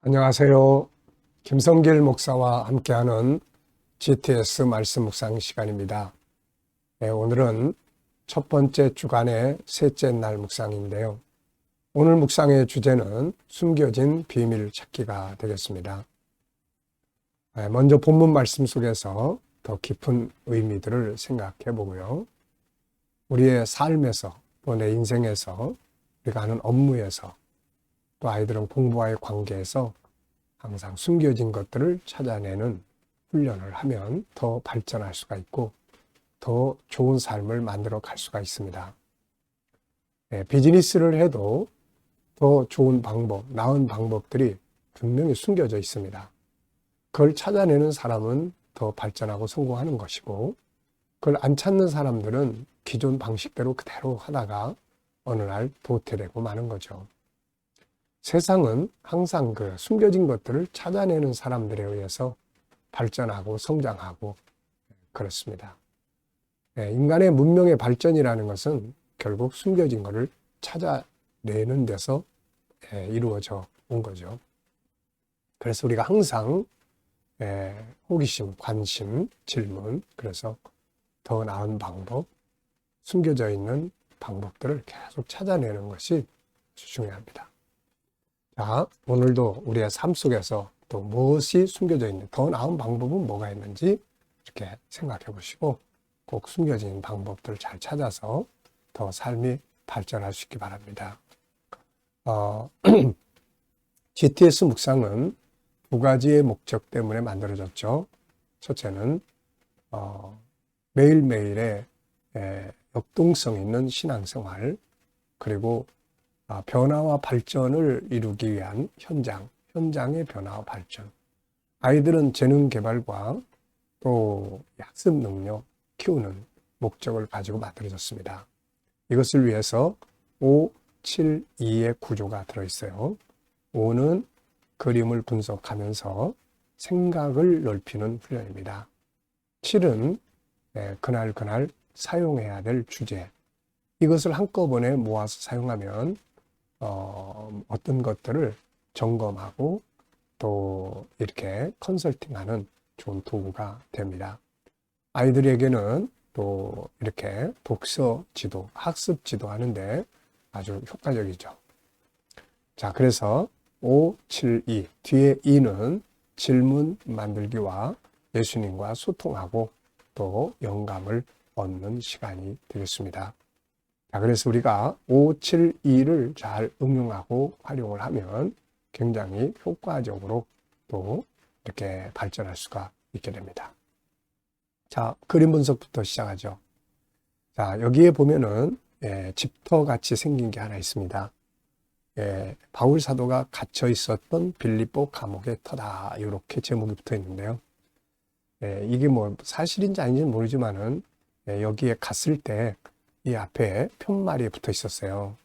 안녕하세요. 김성길 목사와 함께하는 GTS 말씀 묵상 시간입니다. 네, 오늘은 첫 번째 주간의 셋째 날 묵상인데요. 오늘 묵상의 주제는 숨겨진 비밀 찾기가 되겠습니다. 먼저 본문 말씀 속에서 더 깊은 의미들을 생각해 보고요. 우리의 삶에서 또 내 인생에서 우리가 하는 업무에서 또 아이들은 공부와의 관계에서 항상 숨겨진 것들을 찾아내는 훈련을 하면 더 발전할 수가 있고 더 좋은 삶을 만들어 갈 수가 있습니다. 비즈니스를 해도 더 좋은 방법, 나은 방법들이 분명히 숨겨져 있습니다. 그걸 찾아내는 사람은 더 발전하고 성공하는 것이고, 그걸 안 찾는 사람들은 기존 방식대로 그대로 하다가 어느 날 도태되고 마는 거죠. 세상은 항상 그 숨겨진 것들을 찾아내는 사람들에 의해서 발전하고 성장하고 그렇습니다. 인간의 문명의 발전이라는 것은 결국 숨겨진 것을 찾아내는 데서 이루어져 온 거죠. 그래서 우리가 항상 호기심, 관심, 질문, 그래서 더 나은 방법, 숨겨져 있는 방법들을 계속 찾아내는 것이 아주 중요합니다. 자, 오늘도 우리의 삶 속에서 또 무엇이 숨겨져 있는, 더 나은 방법은 뭐가 있는지 이렇게 생각해 보시고 꼭 숨겨진 방법들을 잘 찾아서 더 삶이 발전할 수 있기 바랍니다. GTS 묵상은 두 가지의 목적 때문에 만들어졌죠. 첫째는 매일매일의 역동성 있는 신앙생활, 그리고 변화와 발전을 이루기 위한 현장의 변화와 발전. 아이들은 재능 개발과 또 학습 능력 키우는 목적을 가지고 만들어졌습니다. 이것을 위해서 5, 7, 2의 구조가 들어있어요. 5는 그림을 분석하면서 생각을 넓히는 훈련입니다. 7은 그날 사용해야 될 주제. 이것을 한꺼번에 모아서 사용하면 어떤 것들을 점검하고 또 이렇게 컨설팅하는 좋은 도구가 됩니다. 아이들에게는 또 이렇게 독서 지도, 학습 지도 하는데 아주 효과적이죠. 자, 그래서 5, 7, 2. 뒤에 2는 질문 만들기와 예수님과 소통하고 또 영감을 얻는 시간이 되겠습니다. 자, 그래서 우리가 5, 7, 2를 잘 응용하고 활용을 하면 굉장히 효과적으로 또 이렇게 발전할 수가 있게 됩니다. 자, 그림 분석부터 시작하죠. 자, 여기에 보면은 집터 같이 생긴 게 하나 있습니다. 바울 사도가 갇혀 있었던 빌립보 감옥의 터다, 이렇게 제목이 붙어 있는데요. 이게 뭐 사실인지 아닌지는 모르지만은 여기에 갔을 때 이 앞에 편말이 붙어 있었어요.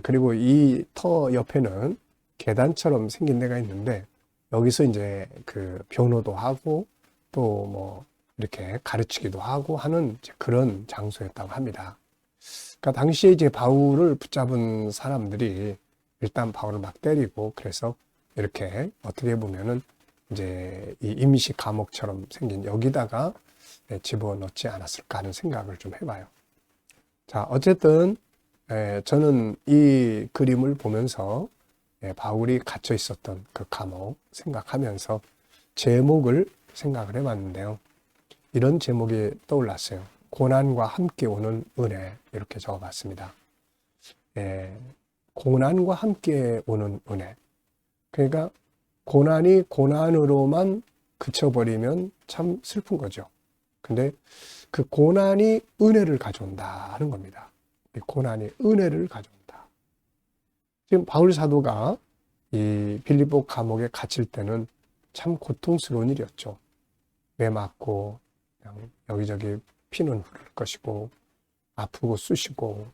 그리고 이 터 옆에는 계단처럼 생긴 데가 있는데 여기서 이제 그 변호도 하고 또 뭐 이렇게 가르치기도 하고 하는 그런 장소였다고 합니다. 그러니까 당시에 이제 바울을 붙잡은 사람들이 일단 바울을 막 때리고 그래서 이렇게 어떻게 보면은 이제 이 임시 감옥처럼 생긴 여기다가 집어넣지 않았을까 하는 생각을 좀 해봐요. 자, 어쨌든 저는 이 그림을 보면서 바울이 갇혀 있었던 그 감옥 생각하면서 제목을 생각을 해봤는데요. 이런 제목이 떠올랐어요. 고난과 함께 오는 은혜, 이렇게 적어봤습니다. 고난과 함께 오는 은혜. 그러니까 고난이 고난으로만 그쳐버리면 참 슬픈 거죠. 근데 그 고난이 은혜를 가져온다는 겁니다. 고난이 은혜를 가져온다. 지금 바울 사도가 이 빌립보 감옥에 갇힐 때는 참 고통스러운 일이었죠. 매 맞고 그냥 여기저기 피는 흐를 것이고 아프고 쑤시고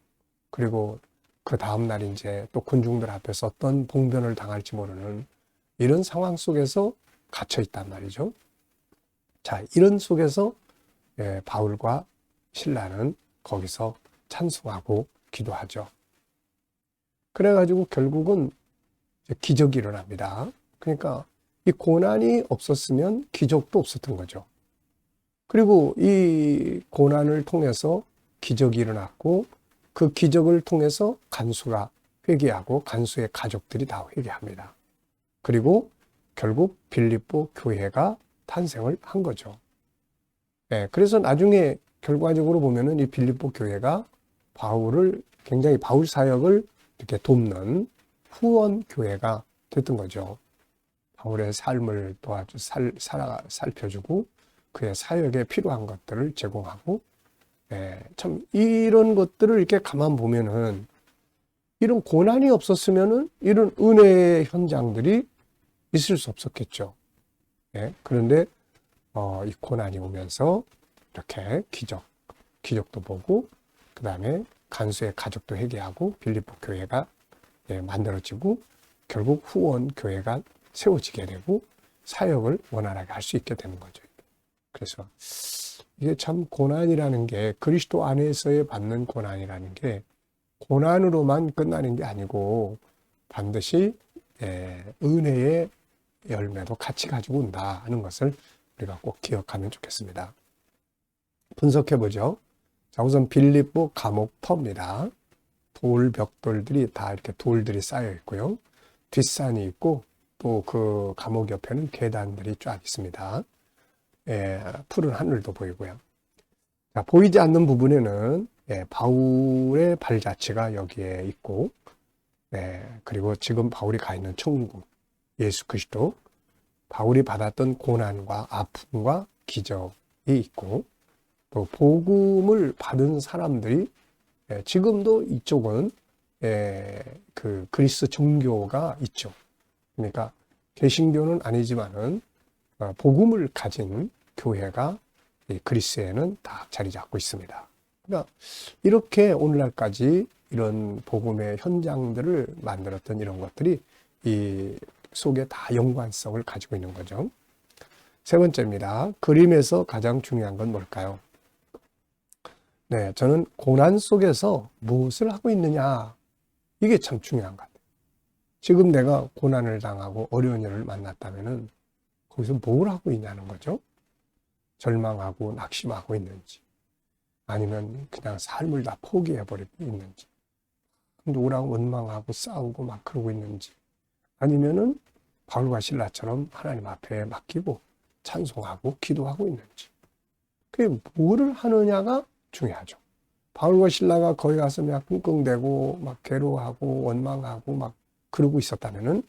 그리고 그 다음날 이제 또 군중들 앞에서 어떤 봉변을 당할지 모르는 이런 상황 속에서 갇혀 있단 말이죠. 자, 이런 속에서 바울과 신라는 거기서 찬송하고 기도하죠. 그래가지고 결국은 기적이 일어납니다. 그러니까 이 고난이 없었으면 기적도 없었던 거죠. 그리고 이 고난을 통해서 기적이 일어났고 그 기적을 통해서 간수가 회개하고 간수의 가족들이 다 회개합니다. 그리고 결국 빌립보 교회가 탄생을 한 거죠. 네, 그래서 나중에 결과적으로 보면은 이 빌립보 교회가 바울을 굉장히 바울 사역을 이렇게 돕는 후원 교회가 됐던 거죠. 바울의 삶을 도와주 살펴주고 그의 사역에 필요한 것들을 제공하고, 참 이런 것들을 이렇게 가만 보면은 이런 고난이 없었으면은 이런 은혜의 현장들이 있을 수 없었겠죠. 그런데 이 고난이 오면서 이렇게 기적도 보고 그 다음에 간수의 가족도 회개하고 빌립보 교회가 만들어지고 결국 후원 교회가 세워지게 되고 사역을 원활하게 할 수 있게 되는 거죠. 그래서 이게 참 고난이라는 게 그리스도 안에서의 받는 고난이라는 게 고난으로만 끝나는 게 아니고 반드시 은혜의 열매도 같이 가지고 온다 하는 것을 우리가 꼭 기억하면 좋겠습니다. 분석해보죠. 자, 우선 빌립보 감옥 터입니다. 돌 벽돌들이 다 이렇게 돌들이 쌓여 있고요. 뒷산이 있고 또 그 감옥 옆에는 계단들이 쫙 있습니다. 푸른 하늘도 보이고요. 자, 보이지 않는 부분에는 바울의 발자취가 여기에 있고, 그리고 지금 바울이 가 있는 천국, 예수 그리스도, 바울이 받았던 고난과 아픔과 기적이 있고, 또 복음을 받은 사람들이 지금도 이쪽은 그 그리스 종교가 있죠. 그러니까 개신교는 아니지만은 복음을 가진 교회가 그리스에는 다 자리 잡고 있습니다. 그러니까 이렇게 오늘날까지 이런 복음의 현장들을 만들었던 이런 것들이 이 속에 다 연관성을 가지고 있는 거죠. 세 번째입니다. 그림에서 가장 중요한 건 뭘까요? 저는 고난 속에서 무엇을 하고 있느냐, 이게 참 중요한 것 같아요. 지금 내가 고난을 당하고 어려운 일을 만났다면은 거기서 뭘 하고 있냐는 거죠. 절망하고 낙심하고 있는지, 아니면 그냥 삶을 다 포기해버리고 있는지, 누구랑 원망하고 싸우고 막 그러고 있는지, 아니면은 바울과 실라처럼 하나님 앞에 맡기고 찬송하고 기도하고 있는지, 그게 뭐를 하느냐가 중요하죠. 바울과 실라가 거기 가서 막 끙끙대고 막 괴로워하고 원망하고 막 그러고 있었다면은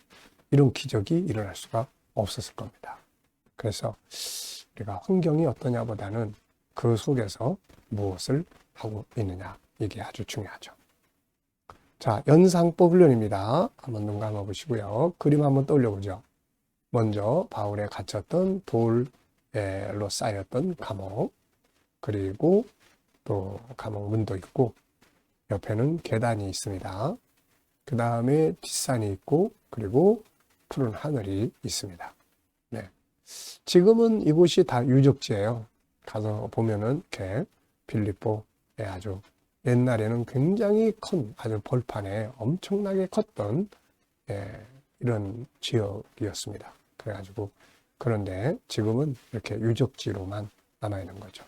이런 기적이 일어날 수가 없었을 겁니다. 그래서 우리가 환경이 어떠냐 보다는 그 속에서 무엇을 하고 있느냐, 이게 아주 중요하죠. 자, 연상법 훈련입니다. 한번 눈 감아 보시고요. 그림 한번 떠올려 보죠. 먼저 바울에 갇혔던 돌로 쌓였던 감옥, 그리고 또 감옥 문도 있고 옆에는 계단이 있습니다. 그 다음에 뒷산이 있고 그리고 푸른 하늘이 있습니다. 지금은 이곳이 다 유적지예요. 가서 보면은 이렇게 빌립보에 아주 옛날에는 굉장히 큰 아주 벌판에 엄청나게 컸던 이런 지역이었습니다. 그래가지고 그런데 지금은 이렇게 유적지로만 남아있는 거죠.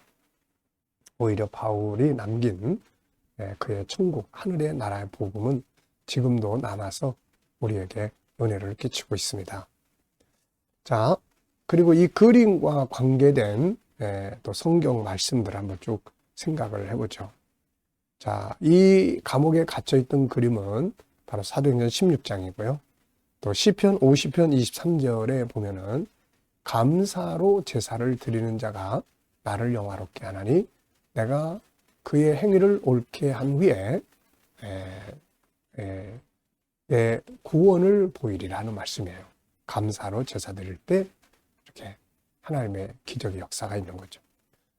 오히려 바울이 남긴 그의 천국, 하늘의 나라의 복음은 지금도 남아서 우리에게 은혜를 끼치고 있습니다. 자, 그리고 이 그림과 관계된 또 성경 말씀들 한번 쭉 생각을 해보죠. 자, 이 감옥에 갇혀있던 그림은 바로 사도행전 16장이고요. 또 시편 50편 23절에 보면은 감사로 제사를 드리는 자가 나를 영화롭게 하나니 내가 그의 행위를 옳게 한 후에 내 구원을 보이리라는 말씀이에요. 감사로 제사 드릴 때 이렇게 하나님의 기적의 역사가 있는 거죠.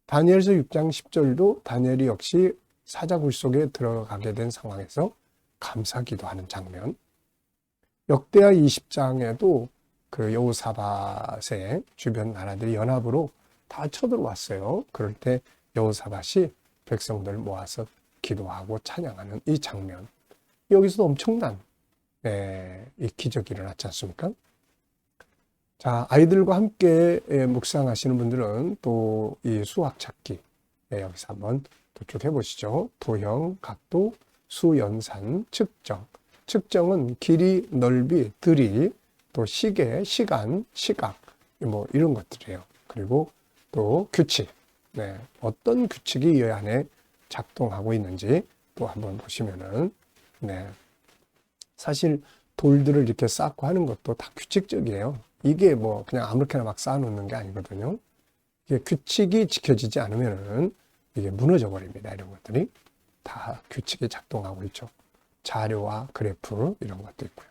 다니엘서 6장 10절도 다니엘이 역시 사자굴 속에 들어가게 된 상황에서 감사 기도하는 장면. 역대하 20장에도 그 여호사밧의 주변 나라들이 연합으로 다 쳐들어왔어요. 그럴 때 여호사밧이 백성들 모아서 기도하고 찬양하는 이 장면. 여기서도 엄청난 이 기적이 일어났지 않습니까? 자, 아이들과 함께 묵상하시는 분들은 또 이 수학 찾기 여기서 한번 또 쭉 해보시죠. 도형, 각도, 수, 연산, 측정. 측정은 길이, 넓이, 들이, 또 시계, 시간, 시각, 뭐 이런 것들이에요. 그리고 또 규칙. 네, 어떤 규칙이 이 안에 작동하고 있는지 또 한번 보시면은, 네, 사실 돌들을 이렇게 쌓고 하는 것도 다 규칙적이에요. 이게 뭐 그냥 아무렇게나 막 쌓아놓는 게 아니거든요. 이게 규칙이 지켜지지 않으면은 이게 무너져 버립니다. 이런 것들이 다 규칙이 작동하고 있죠. 자료와 그래프 이런 것도 있고요.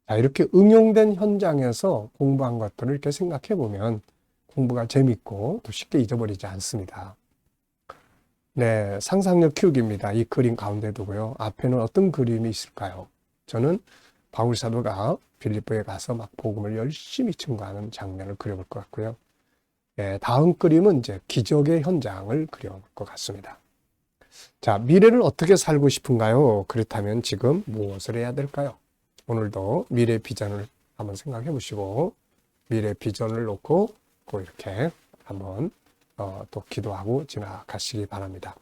자, 이렇게 응용된 현장에서 공부한 것들을 이렇게 생각해 보면 공부가 재밌고 또 쉽게 잊어버리지 않습니다. 네, 상상력 키우기입니다. 이 그림 가운데 두고요. 앞에는 어떤 그림이 있을까요? 저는 바울 사도가 빌립보에 가서 막 복음을 열심히 증거하는 장면을 그려볼 것 같고요. 네, 다음 그림은 이제 기적의 현장을 그려볼 것 같습니다. 자, 미래를 어떻게 살고 싶은가요? 그렇다면 지금 무엇을 해야 될까요? 오늘도 미래 비전을 한번 생각해 보시고 미래 비전을 놓고 꼭 이렇게 한번 또 기도하고 지나가시기 바랍니다.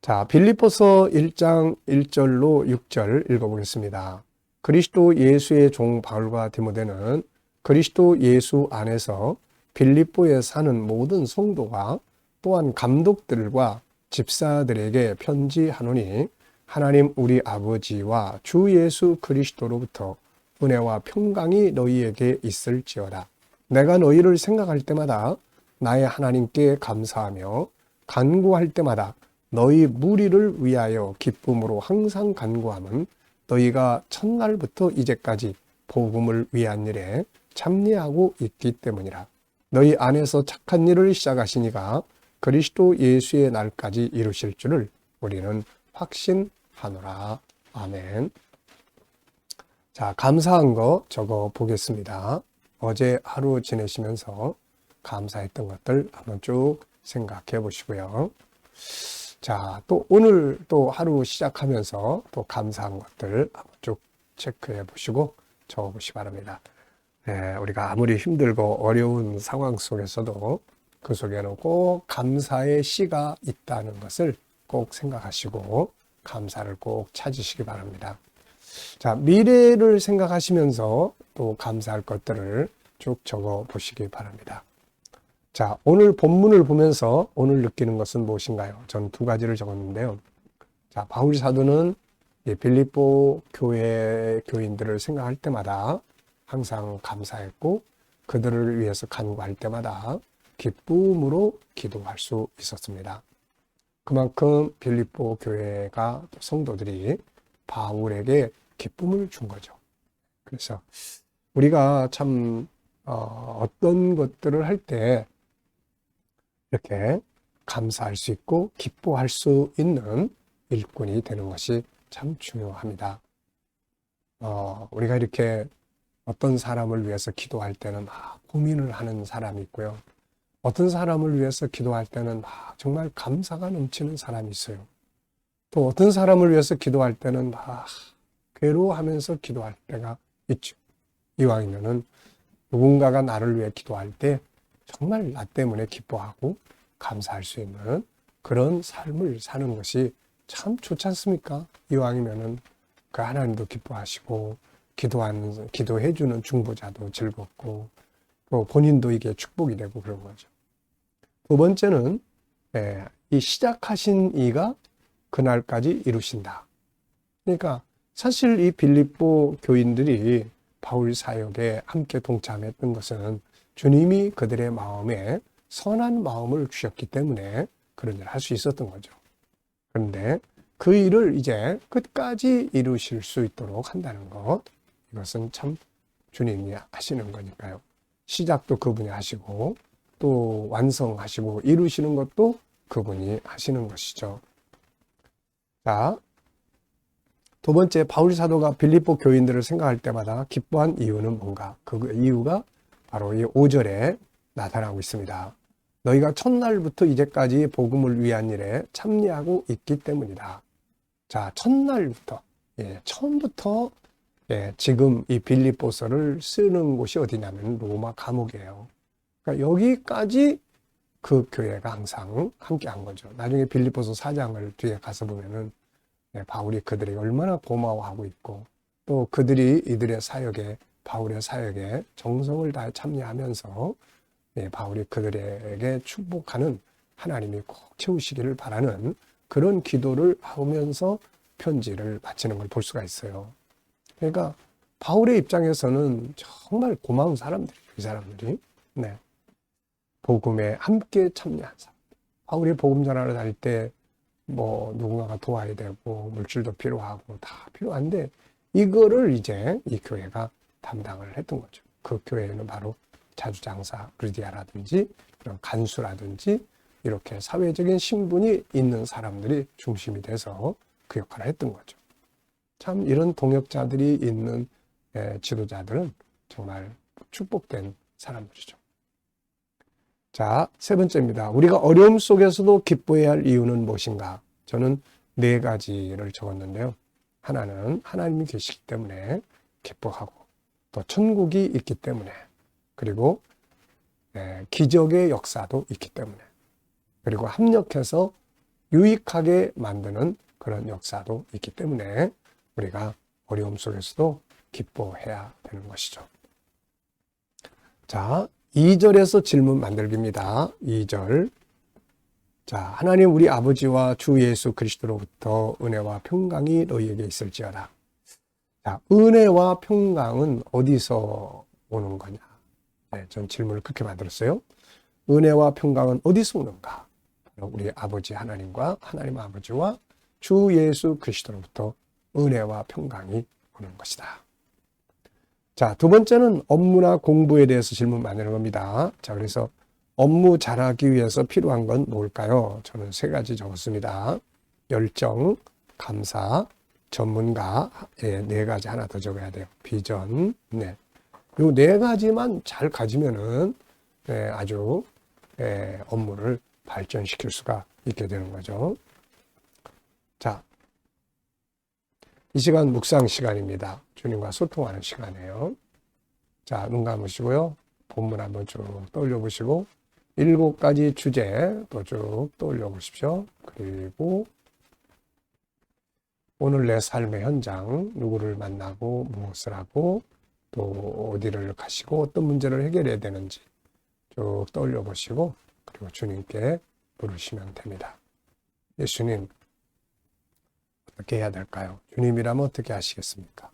자, 빌립보서 1장 1절로 6절 읽어보겠습니다. 그리스도 예수의 종 바울과 디모데는 그리스도 예수 안에서 빌립보에 사는 모든 성도가 또한 감독들과 집사들에게 편지하노니 하나님 우리 아버지와 주 예수 그리스도로부터 은혜와 평강이 너희에게 있을지어다. 내가 너희를 생각할 때마다 나의 하나님께 감사하며 간구할 때마다 너희 무리를 위하여 기쁨으로 항상 간구함은 너희가 첫날부터 이제까지 복음을 위한 일에 참여하고 있기 때문이라. 너희 안에서 착한 일을 시작하시니가 그리스도 예수의 날까지 이루실 줄을 우리는 확신하노라. 아멘. 자, 감사한 거 적어 보겠습니다. 어제 하루 지내시면서 감사했던 것들 한번 쭉 생각해 보시고요. 자, 또 오늘 또 하루 시작하면서 또 감사한 것들 한번 쭉 체크해 보시고 적어 보시기 바랍니다. 네, 우리가 아무리 힘들고 어려운 상황 속에서도 그 속에는 꼭 감사의 씨가 있다는 것을 꼭 생각하시고 감사를 꼭 찾으시기 바랍니다. 자, 미래를 생각하시면서 또 감사할 것들을 쭉 적어 보시기 바랍니다. 자, 오늘 본문을 보면서 오늘 느끼는 것은 무엇인가요? 저는 두 가지를 적었는데요. 자, 바울 사도는 빌립보 교회 교인들을 생각할 때마다 항상 감사했고 그들을 위해서 간구할 때마다 기쁨으로 기도할 수 있었습니다. 그만큼 빌립보 교회가 성도들이 바울에게 기쁨을 준 거죠. 그래서 우리가 참 어떤 것들을 할 때 이렇게 감사할 수 있고 기뻐할 수 있는 일꾼이 되는 것이 참 중요합니다. 우리가 이렇게 어떤 사람을 위해서 기도할 때는 막 고민을 하는 사람이 있고요. 어떤 사람을 위해서 기도할 때는 막 정말 감사가 넘치는 사람이 있어요. 또 어떤 사람을 위해서 기도할 때는 막 괴로워하면서 기도할 때가 있죠. 이왕이면은 누군가가 나를 위해 기도할 때 정말 나 때문에 기뻐하고 감사할 수 있는 그런 삶을 사는 것이 참 좋지 않습니까? 이왕이면은 그 하나님도 기뻐하시고 기도해주는 중보자도 즐겁고 또 본인도 이게 축복이 되고 그런 거죠. 두 번째는 이 시작하신 이가 그날까지 이루신다. 그러니까 사실 이 빌립보 교인들이 바울 사역에 함께 동참했던 것은 주님이 그들의 마음에 선한 마음을 주셨기 때문에 그런 일을 할 수 있었던 거죠. 그런데 그 일을 이제 끝까지 이루실 수 있도록 한다는 것, 이것은 참 주님이 하시는 거니까요. 시작도 그분이 하시고 또 완성하시고 이루시는 것도 그분이 하시는 것이죠. 자, 두 번째, 바울 사도가 빌립보 교인들을 생각할 때마다 기뻐한 이유는 뭔가? 그 이유가 바로 이 5절에 나타나고 있습니다. 너희가 첫날부터 이제까지 복음을 위한 일에 참여하고 있기 때문이다. 자, 첫날부터 처음부터 지금 이 빌립보서를 쓰는 곳이 어디냐면 로마 감옥이에요. 그러니까 여기까지 그 교회가 항상 함께 한 거죠. 나중에 빌립보서 4장을 뒤에 가서 보면은 바울이 그들에게 얼마나 고마워하고 있고 또 그들이 이들의 사역에 바울의 사역에 정성을 다해 참여하면서 바울이 그들에게 축복하는 하나님이 꼭 채우시기를 바라는 그런 기도를 하면서 편지를 마치는 걸 볼 수가 있어요. 그러니까 바울의 입장에서는 정말 고마운 사람들이에요. 이 사람들이. 복음에 함께 참여한 사람. 바울이 복음 전하러 다닐 때 뭐 누군가가 도와야 되고 물질도 필요하고 다 필요한데 이거를 이제 이 교회가 담당을 했던 거죠. 그 교회는 바로 자주장사 루디아라든지 그런 간수라든지 이렇게 사회적인 신분이 있는 사람들이 중심이 돼서 그 역할을 했던 거죠. 참 이런 동역자들이 있는 지도자들은 정말 축복된 사람들이죠. 자, 세 번째입니다. 우리가 어려움 속에서도 기뻐해야 할 이유는 무엇인가? 저는 4가지를 적었는데요. 하나는 하나님이 계시기 때문에 기뻐하고 또 천국이 있기 때문에 그리고 기적의 역사도 있기 때문에 그리고 합력해서 유익하게 만드는 그런 역사도 있기 때문에 우리가 어려움 속에서도 기뻐해야 되는 것이죠. 자, 2절에서 질문 만들기입니다. 2절. 자, 하나님 우리 아버지와 주 예수 그리스도로부터 은혜와 평강이 너희에게 있을지어다. 자, 은혜와 평강은 어디서 오는 거냐? 전 질문을 그렇게 만들었어요. 은혜와 평강은 어디서 오는가? 우리 아버지 하나님과 하나님 아버지와 주 예수 그리스도로부터 은혜와 평강이 오는 것이다. 자, 두 번째는 업무나 공부에 대해서 질문 만드는 겁니다. 자, 그래서 업무 잘하기 위해서 필요한 건 뭘까요? 저는 3가지 적었습니다. 열정, 감사, 전문가, 4가지 하나 더 적어야 돼요. 비전, 요 4가지만 잘 가지면은 아주 업무를 발전시킬 수가 있게 되는 거죠. 자, 이 시간 묵상 시간입니다. 주님과 소통하는 시간이에요. 자, 눈 감으시고요. 본문 한번 쭉 떠올려 보시고 7가지 주제 또 쭉 떠올려 보십시오. 그리고 오늘 내 삶의 현장, 누구를 만나고 무엇을 하고 또 어디를 가시고 어떤 문제를 해결해야 되는지 쭉 떠올려 보시고 그리고 주님께 부르시면 됩니다. 예수님, 어떻게 해야 될까요? 주님이라면 어떻게 하시겠습니까?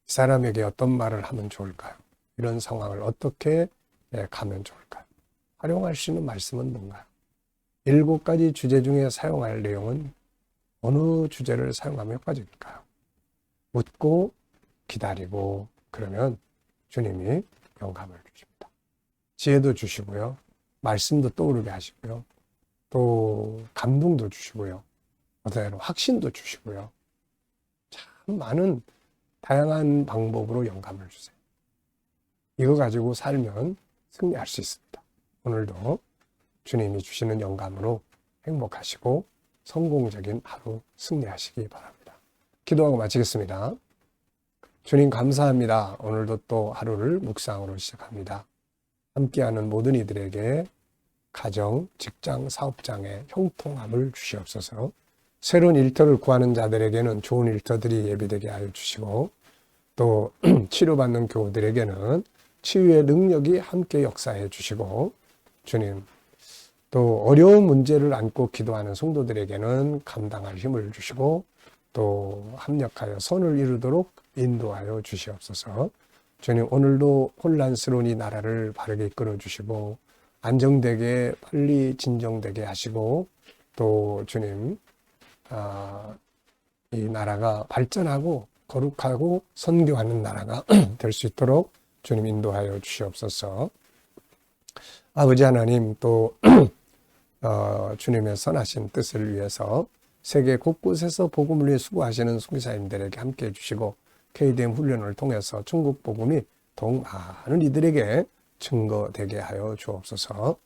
이 사람에게 어떤 말을 하면 좋을까요? 이런 상황을 어떻게 가면 좋을까요? 활용할 수 있는 말씀은 뭔가요? 7가지 주제 중에 사용할 내용은 어느 주제를 사용하면 효과적일까요? 묻고 기다리고 그러면 주님이 영감을 주십니다. 지혜도 주시고요. 말씀도 떠오르게 하시고요. 또 감동도 주시고요. 어떤 확신도 주시고요. 참 많은 다양한 방법으로 영감을 주세요. 이거 가지고 살면 승리할 수 있습니다. 오늘도 주님이 주시는 영감으로 행복하시고 성공적인 하루 승리하시기 바랍니다. 기도하고 마치겠습니다. 주님 감사합니다. 오늘도 또 하루를 묵상으로 시작합니다. 함께하는 모든 이들에게 가정, 직장, 사업장에 형통함을 주시옵소서. 새로운 일터를 구하는 자들에게는 좋은 일터들이 예비되게 하여 주시고 또 치료받는 교우들에게는 치유의 능력이 함께 역사해 주시고 주님 또 어려운 문제를 안고 기도하는 성도들에게는 감당할 힘을 주시고 또 합력하여 선을 이루도록 인도하여 주시옵소서. 주님 오늘도 혼란스러운 이 나라를 바르게 이끌어 주시고 안정되게 빨리 진정되게 하시고 또 주님 이 나라가 발전하고 거룩하고 선교하는 나라가 될 수 있도록 주님 인도하여 주시옵소서. 아버지 하나님 또 주님의 선하신 뜻을 위해서 세계 곳곳에서 복음을 위해 수고하시는 선교사님들에게 함께해 주시고 KDM 훈련을 통해서 중국 복음이 더욱 많은 이들에게 증거되게 하여 주옵소서.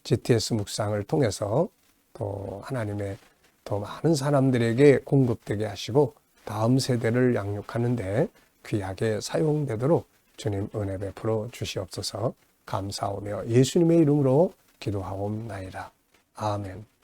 GTS 묵상을 통해서 또 하나님의 더 많은 사람들에게 공급되게 하시고 다음 세대를 양육하는데 귀하게 사용되도록 주님 은혜 베풀어 주시옵소서. 감사하며 예수님의 이름으로 기도하옵나이다. 아멘.